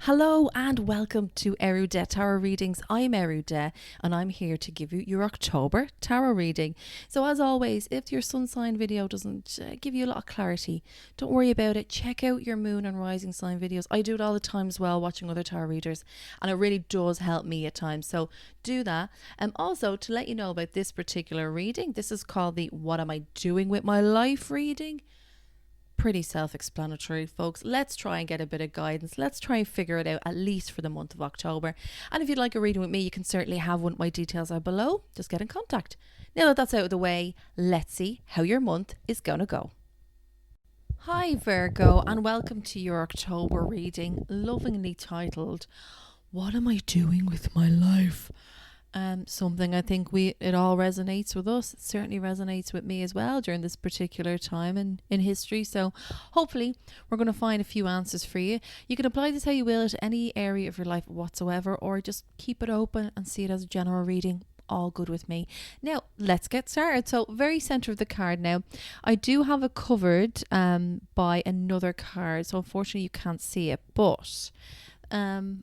Hello and welcome to Eriu Tarot Readings. I'm Eriu and I'm here to give you your October tarot reading. So as always, if your sun sign video doesn't give you a lot of clarity, don't worry about it. Check out your moon and rising sign videos. I do it all the time as well, watching other tarot readers, and it really does help me at times. So do that. And also to let you know about this particular reading, this is called the What Am I Doing With My Life reading. Pretty self-explanatory, folks. Let's try and get a bit of guidance. Let's try and figure it out, at least for the month of October. And if you'd like a reading with me, you can certainly have one. My details are below. Just get in contact. Now that that's out of the way, let's see how your month is gonna go. Hi Virgo, and welcome to your October reading, lovingly titled What Am I Doing With My Life? Something I think it all resonates with us. It certainly resonates with me as well during this particular time in history. So hopefully we're going to find a few answers for you. You can apply this how you will to any area of your life whatsoever, or just keep it open and see it as a general reading. All good with me. Now let's get started. So very center of the card now, I do have it covered by another card, so unfortunately you can't see it, but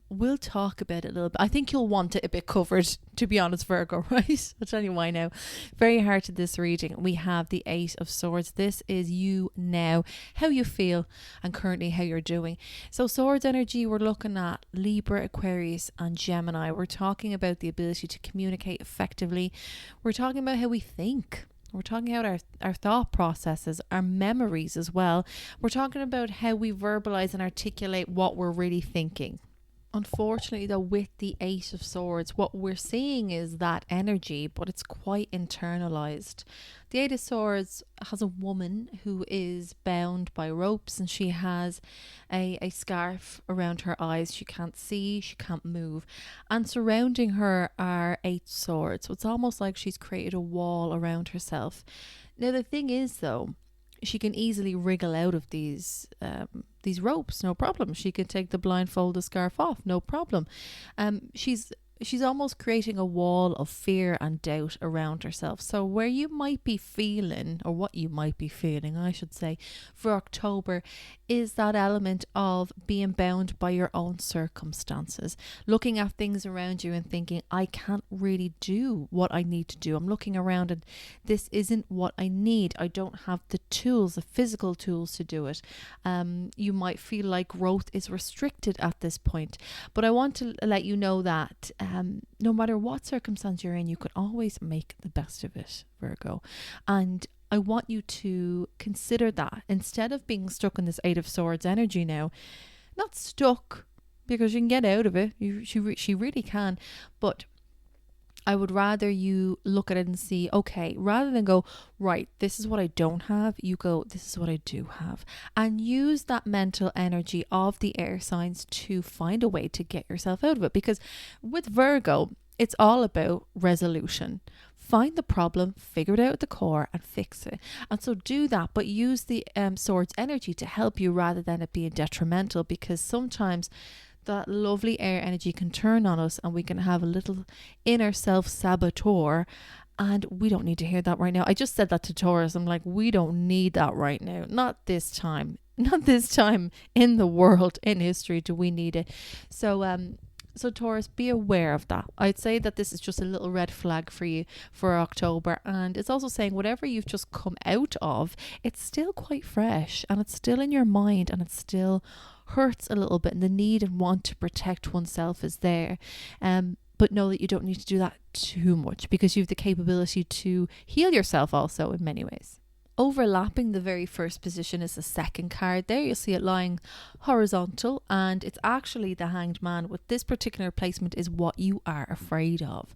we'll talk about it a little bit. I think you'll want it a bit covered, to be honest, Virgo, right? I'll tell you why now. Very hard to this reading. We have the Eight of Swords. This is you now, how you feel and currently how you're doing. So swords energy, we're looking at Libra, Aquarius and Gemini. We're talking about the ability to communicate effectively. We're talking about how we think. We're talking about our thought processes, our memories as well. We're talking about how we verbalize and articulate what we're really thinking. Unfortunately, though, with the Eight of Swords, what we're seeing is that energy, but it's quite internalized. The Eight of Swords has a woman who is bound by ropes, and she has a scarf around her eyes. She can't see, she can't move. And surrounding her are eight swords. So it's almost like she's created a wall around herself. Now, the thing is, though, she can easily wriggle out of these ropes, no problem. She can take the blindfold, the scarf off, no problem. She's almost creating a wall of fear and doubt around herself. So where you might be feeling, or what you might be feeling, I should say, for October, is that element of being bound by your own circumstances, looking at things around you and thinking, I can't really do what I need to do. I'm looking around and this isn't what I need. I don't have the tools, the physical tools to do it. You might feel like growth is restricted at this point, but I want to let you know that no matter what circumstance you're in, you can always make the best of it, Virgo. And I want you to consider that instead of being stuck in this Eight of Swords energy now. Not stuck, because you can get out of it. She really can. But I would rather you look at it and see, okay, rather than go, right, this is what I don't have, you go, this is what I do have. And use that mental energy of the air signs to find a way to get yourself out of it. Because with Virgo, it's all about resolution. Find the problem, figure it out at the core and fix it. And so do that, but use the swords energy to help you rather than it being detrimental, because sometimes that lovely air energy can turn on us and we can have a little inner self-saboteur, and we don't need to hear that right now. I just said that to Taurus. I'm like, we don't need that right now. Not this time. Not this time in the world, in history, do we need it. So Taurus, be aware of that. I'd say that this is just a little red flag for you for October. And it's also saying whatever you've just come out of, it's still quite fresh and it's still in your mind and it still hurts a little bit. And the need and want to protect oneself is there. But know that you don't need to do that too much, because you have the capability to heal yourself also in many ways. Overlapping the very first position is the second card there. You'll see it lying horizontal, and it's actually the Hanged Man. With this particular placement is what you are afraid of.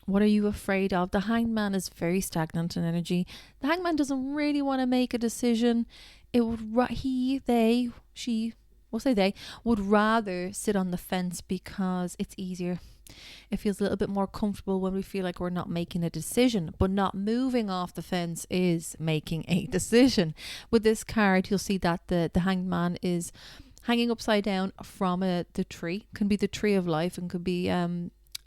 What are you afraid of? The Hanged Man is very stagnant in energy. The Hanged Man doesn't really want to make a decision. It would they would rather sit on the fence because it's easier. It feels a little bit more comfortable when we feel like we're not making a decision, but not moving off the fence is making a decision. With this card, you'll see that the Hanged Man is hanging upside down from the tree. Can be the tree of life and could be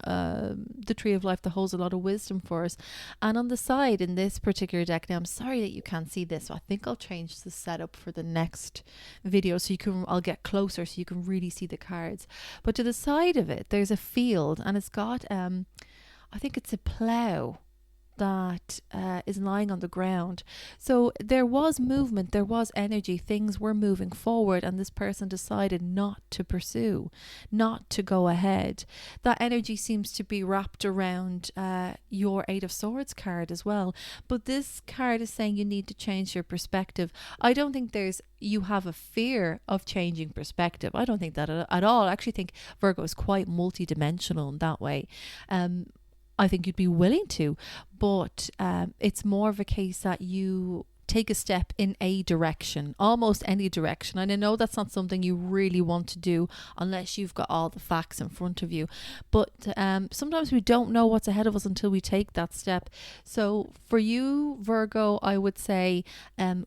the tree of life that holds a lot of wisdom for us. And on the side in this particular deck, now I'm sorry that you can't see this, so I think I'll change the setup for the next video so I'll get closer so you can really see the cards. But to the side of it, there's a field, and it's got I think it's a plough that is lying on the ground. So there was movement, there was energy, things were moving forward, and this person decided not to pursue, not to go ahead. That energy seems to be wrapped around your Eight of Swords card as well. But this card is saying you need to change your perspective. I don't think you have a fear of changing perspective. I don't think that at all. I actually think Virgo is quite multidimensional in that way. I think you'd be willing to, but it's more of a case that you take a step in a direction, almost any direction. And I know that's not something you really want to do unless you've got all the facts in front of you. But sometimes we don't know what's ahead of us until we take that step. So for you, Virgo, I would say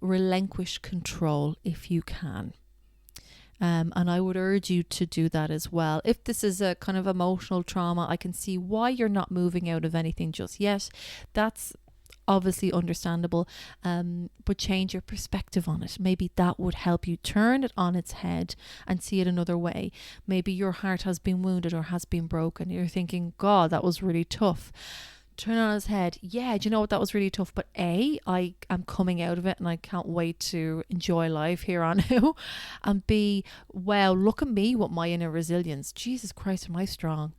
relinquish control if you can. And I would urge you to do that as well. If this is a kind of emotional trauma, I can see why you're not moving out of anything just yet. That's obviously understandable, but change your perspective on it. Maybe that would help you turn it on its head and see it another way. Maybe your heart has been wounded or has been broken. You're thinking, God, that was really tough. Turn on his head. Yeah, do you know what? That was really tough. But I am coming out of it and I can't wait to enjoy life here on now. And B, wow, look at me with my inner resilience. Jesus Christ, am I strong?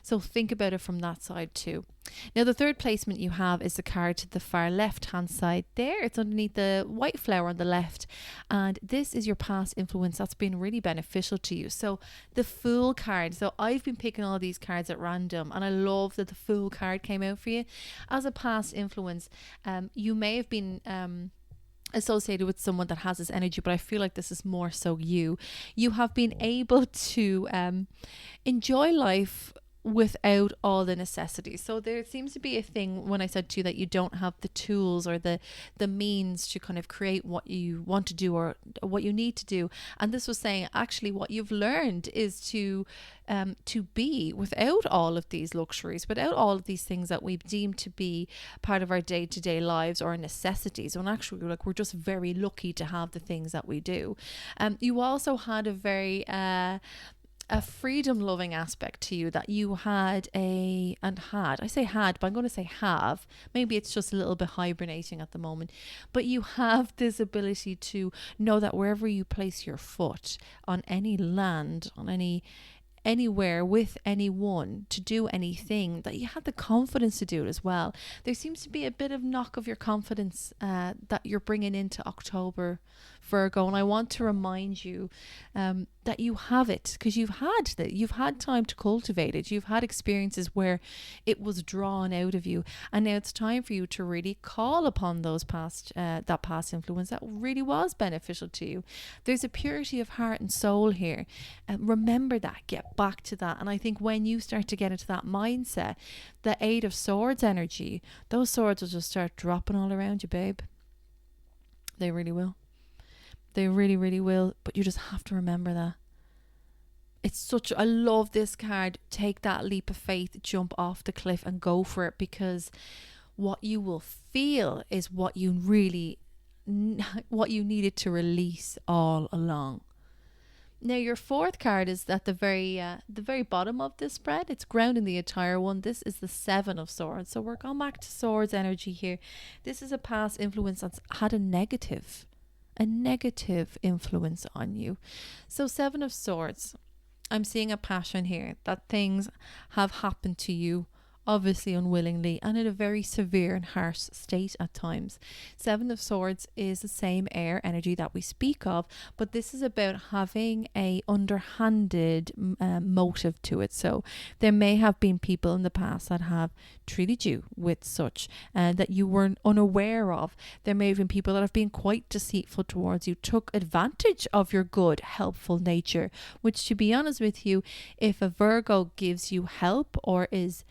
So think about it from that side too. Now the third placement you have is the card to the far left hand side there. It's underneath the white flower on the left, and this is your past influence that's been really beneficial to you. So the Fool card. So I've been picking all these cards at random, and I love that the Fool card came out for you. As a past influence, you may have been associated with someone that has this energy, but I feel like this is more so you have been able to enjoy life without all the necessities. So there seems to be a thing when I said to you that you don't have the tools or the means to kind of create what you want to do or what you need to do. And this was saying actually what you've learned is to be without all of these luxuries, without all of these things that we deem to be part of our day-to-day lives or necessities, when actually like we're just very lucky to have the things that we do. You also had a freedom loving aspect to you that you had I say had, but I'm going to say have. Maybe it's just a little bit hibernating at the moment, but you have this ability to know that wherever you place your foot on any land, on anywhere with anyone, to do anything, that you had the confidence to do it as well. There seems to be a bit of knock of your confidence that you're bringing into October, Virgo, and I want to remind you that you have it, because you've had time to cultivate it. You've had experiences where it was drawn out of you, and now it's time for you to really call upon those past influence that really was beneficial to you. There's a purity of heart and soul here. Remember that, get back to that. And I think when you start to get into that mindset, the Eight of Swords energy, those swords will just start dropping all around you, babe. They really will. They really, really will. But you just have to remember that. I love this card. Take that leap of faith, jump off the cliff and go for it, because what you will feel is what you needed to release all along. Now your fourth card is at the very bottom of this spread. It's grounding the entire one. This is the Seven of Swords. So we're going back to swords energy here. This is a past influence that's had a negative influence on you. So Seven of Swords, I'm seeing a passion here, that things have happened to you, obviously unwillingly, and in a very severe and harsh state at times. Seven of Swords is the same air energy that we speak of, but this is about having a underhanded motive to it. So there may have been people in the past that have treated you with such that you were unaware of. There may have been people that have been quite deceitful towards you, took advantage of your good, helpful nature, which, to be honest with you, if a Virgo gives you help or is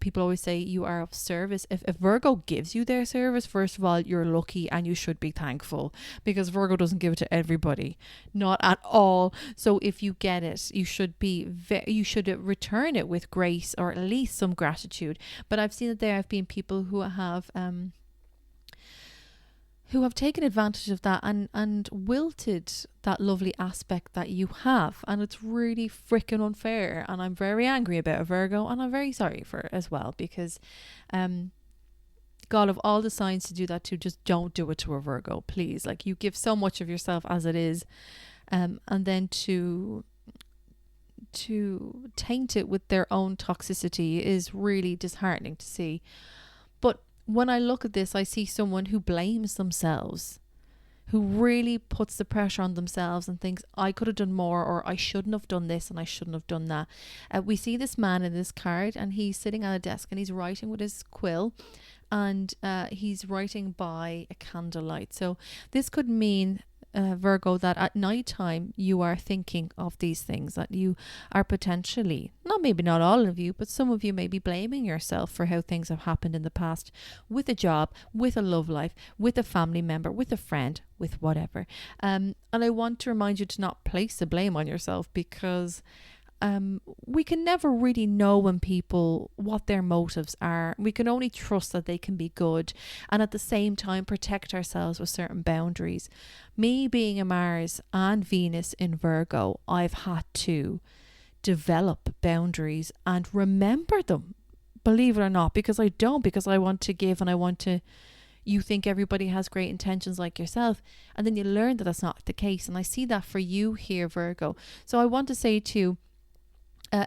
People always say you are of service. If Virgo gives you their service, first of all, you're lucky and you should be thankful, because Virgo doesn't give it to everybody, not at all. So if you get it, you should you should return it with grace, or at least some gratitude. But I've seen that there have been people who have taken advantage of that and wilted that lovely aspect that you have. And it's really freaking unfair. And I'm very angry about a Virgo, and I'm very sorry for it as well, because God, of all the signs to do that to, just don't do it to a Virgo, please. Like, you give so much of yourself as it is, and then to taint it with their own toxicity is really disheartening to see. But when I look at this, I see someone who blames themselves, who really puts the pressure on themselves and thinks, I could have done more, or I shouldn't have done this and I shouldn't have done that. We see this man in this card, and he's sitting at a desk and he's writing with his quill, and he's writing by a candlelight. So this could mean, Virgo, that at night time you are thinking of these things, that you are potentially, maybe not all of you, but some of you may be blaming yourself for how things have happened in the past, with a job, with a love life, with a family member, with a friend, with whatever. And I want to remind you to not place the blame on yourself, because we can never really know what their motives are. We can only trust that they can be good, and at the same time protect ourselves with certain boundaries. Me being a Mars and Venus in Virgo, I've had to develop boundaries and remember them, believe it or not, because I want to give, and you think everybody has great intentions like yourself, and then you learn that that's not the case. And I see that for you here, Virgo. So I want to say to you,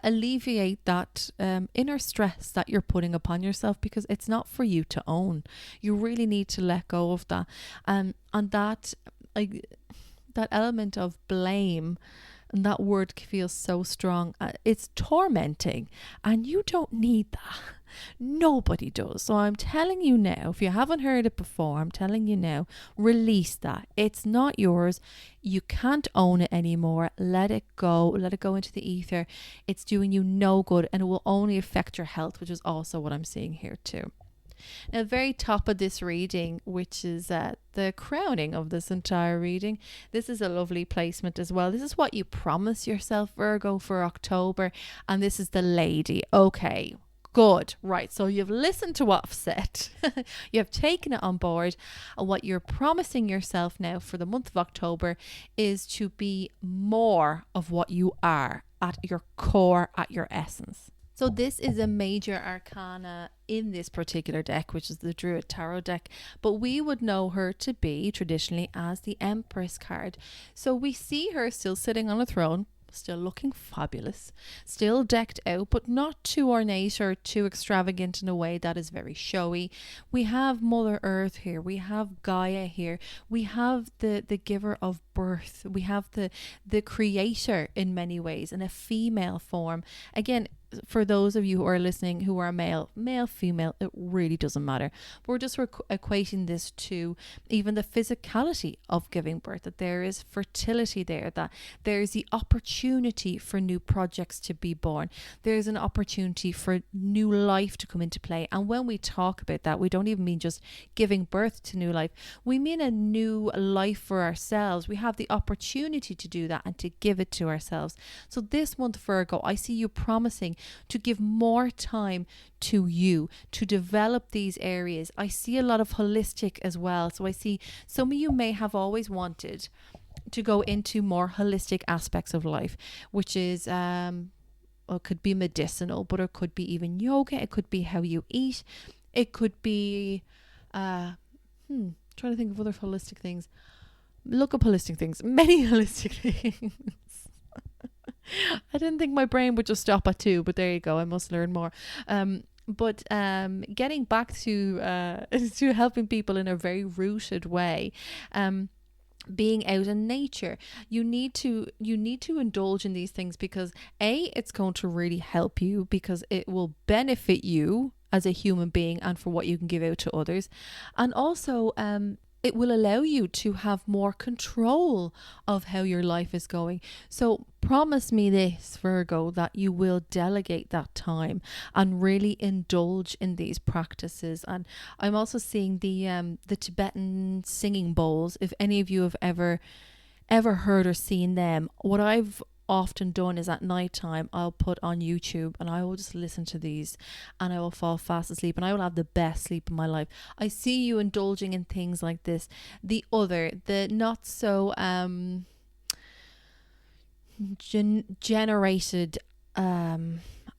alleviate that inner stress that you're putting upon yourself, because it's not for you to own. You really need to let go of that. And that element of blame, and that word feels so strong. It's tormenting, and you don't need that. Nobody does. So I'm telling you now, if you haven't heard it before, I'm telling you now, release that. It's not yours. You can't own it anymore. Let it go. Let it go into the ether. It's doing you no good, and it will only affect your health, which is also what I'm seeing here too. Now, the very top of this reading, which is the crowning of this entire reading, this is a lovely placement as well. This is what you promise yourself, Virgo, for October, and this is the Lady. Okay, good. Right, so you've listened to what I've said. You have taken it on board, and what you're promising yourself now for the month of October is to be more of what you are at your core, at your essence. So this is a major arcana in this particular deck, which is the Druid Tarot deck, but we would know her to be traditionally as the Empress card. So we see her still sitting on a throne, still looking fabulous, still decked out, but not too ornate or too extravagant in a way that is very showy. We have Mother Earth here, we have Gaia here, we have the giver of birth, we have the creator in many ways in a female form. Again, for those of you who are listening who are male, female, it really doesn't matter. We're just equating this to even the physicality of giving birth, that there is fertility there, that there's the opportunity for new projects to be born. There's an opportunity for new life to come into play. And when we talk about that, we don't even mean just giving birth to new life. We mean a new life for ourselves. We have the opportunity to do that and to give it to ourselves. So this month, Virgo, I see you promising to give more time to you, to develop these areas. I see a lot of holistic as well. So I see some of you may have always wanted to go into more holistic aspects of life, which is it could be medicinal, but it could be even yoga. It could be how you eat. It could be trying to think of other holistic things. Look up holistic things. Many holistic things. I didn't think my brain would just stop at 2, but there you go. I must learn more. But getting back to helping people in a very rooted way, being out in nature, you need to indulge in these things, because it's going to really help you, because it will benefit you as a human being and for what you can give out to others. And also it will allow you to have more control of how your life is going. So promise me this, Virgo, that you will delegate that time and really indulge in these practices. And I'm also seeing the Tibetan singing bowls. If any of you have ever heard or seen them, what I've often done is at night time I'll put on YouTube and I will just listen to these and I will fall fast asleep and I will have the best sleep in my life. I see you indulging in things like this. The not so generated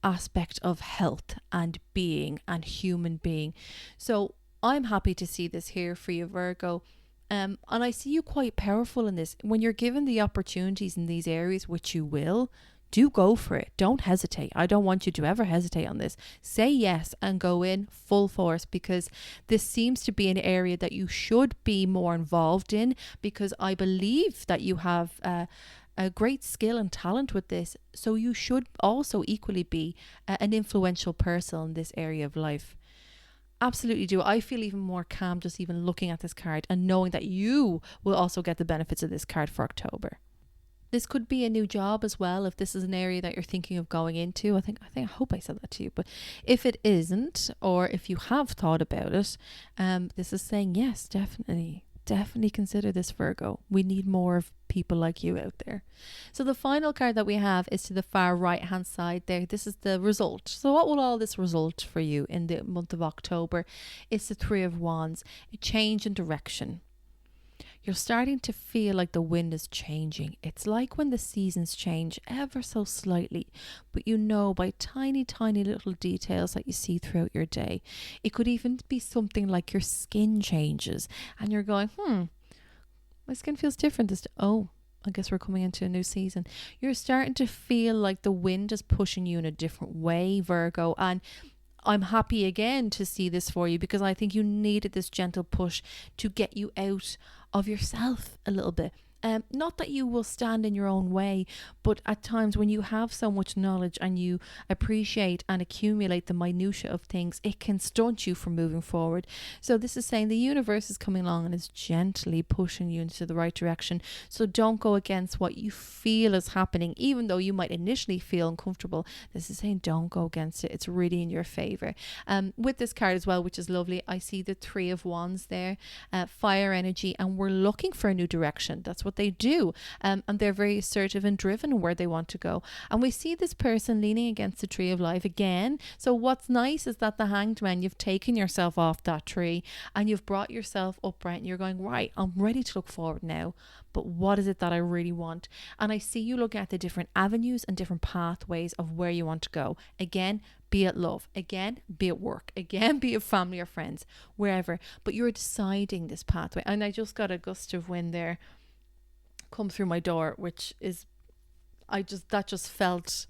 aspect of health and being and human being. So I'm happy to see this here for you, Virgo. And I see you quite powerful in this. When you're given the opportunities in these areas, which you will, do go for it. Don't hesitate. I don't want you to ever hesitate on this. Say yes and go in full force, because this seems to be an area that you should be more involved in, because I believe that you have a great skill and talent with this. So you should also equally be an influential person in this area of life. Absolutely do. I feel even more calm just even looking at this card and knowing that you will also get the benefits of this card for October. This could be a new job as well, if this is an area that you're thinking of going into. I hope I said that to you, but if it isn't, or if you have thought about it, this is saying yes, definitely consider this, Virgo. We need more of people like you out there. So the final card that we have is to the far right hand side there. This is the result. So what will all this result for you in the month of October? It's the Three of Wands, a change in direction. You're starting to feel like the wind is changing. It's like when the seasons change ever so slightly, but you know by tiny, tiny little details that you see throughout your day. It could even be something like your skin changes and you're going, my skin feels different I guess we're coming into a new season. You're starting to feel like the wind is pushing you in a different way, Virgo, and I'm happy again to see this for you, because I think you needed this gentle push to get you out of yourself a little bit. Not that you will stand in your own way, but at times when you have so much knowledge and you appreciate and accumulate the minutiae of things, it can stunt you from moving forward. So this is saying the universe is coming along and is gently pushing you into the right direction. So don't go against what you feel is happening, even though you might initially feel uncomfortable. This is saying don't go against it. It's really in your favor. With this card as well, which is lovely, I see the Three of Wands there, fire energy, and we're looking for a new direction. That's what they do, and they're very assertive and driven where they want to go. And we see this person leaning against the tree of life again. So what's nice is that the Hanged Man, you've taken yourself off that tree and you've brought yourself upright and you're going, right, I'm ready to look forward now, but what is it that I really want? And I see you looking at the different avenues and different pathways of where you want to go. Again, be it love, again, be it work, again, be it family or friends, wherever, but you're deciding this pathway. And I just got a gust of wind there come through my door, which is that just felt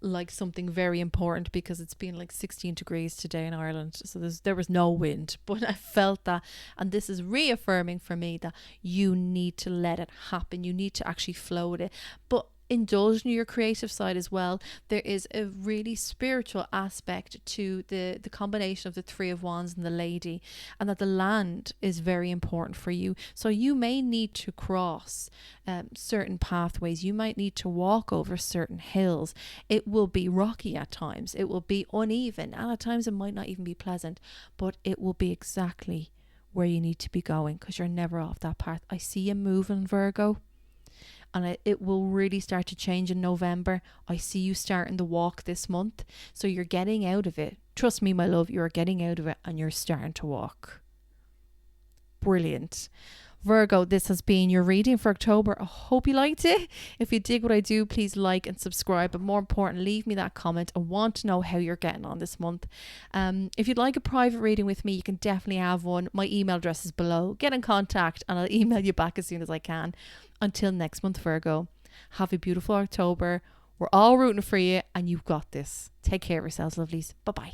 like something very important, because it's been like 16 degrees today in Ireland, so there was no wind, but I felt that, and this is reaffirming for me that you need to let it happen. You need to actually flow with it, but indulge in your creative side as well. There is a really spiritual aspect to the combination of the Three of Wands and the Lady, and that the land is very important for you. So you may need to cross certain pathways. You might need to walk over certain hills. It will be rocky at times. It will be uneven, and at times it might not even be pleasant, but it will be exactly where you need to be going, because you're never off that path. I see you moving, Virgo, and it will really start to change in November. I see you starting the walk this month, so you're getting out of it. Trust me, my love, you're getting out of it and you're starting to walk. Brilliant. Virgo, this has been your reading for October. I hope you liked it. If you dig what I do, please like and subscribe, but more important, leave me that comment. I want to know how you're getting on this month. If you'd like a private reading with me, you can definitely have one. My email address is below. Get in contact and I'll email you back as soon as I can. Until next month, Virgo, have a beautiful October. We're all rooting for you and you've got this. Take care of yourselves, lovelies. Bye-bye.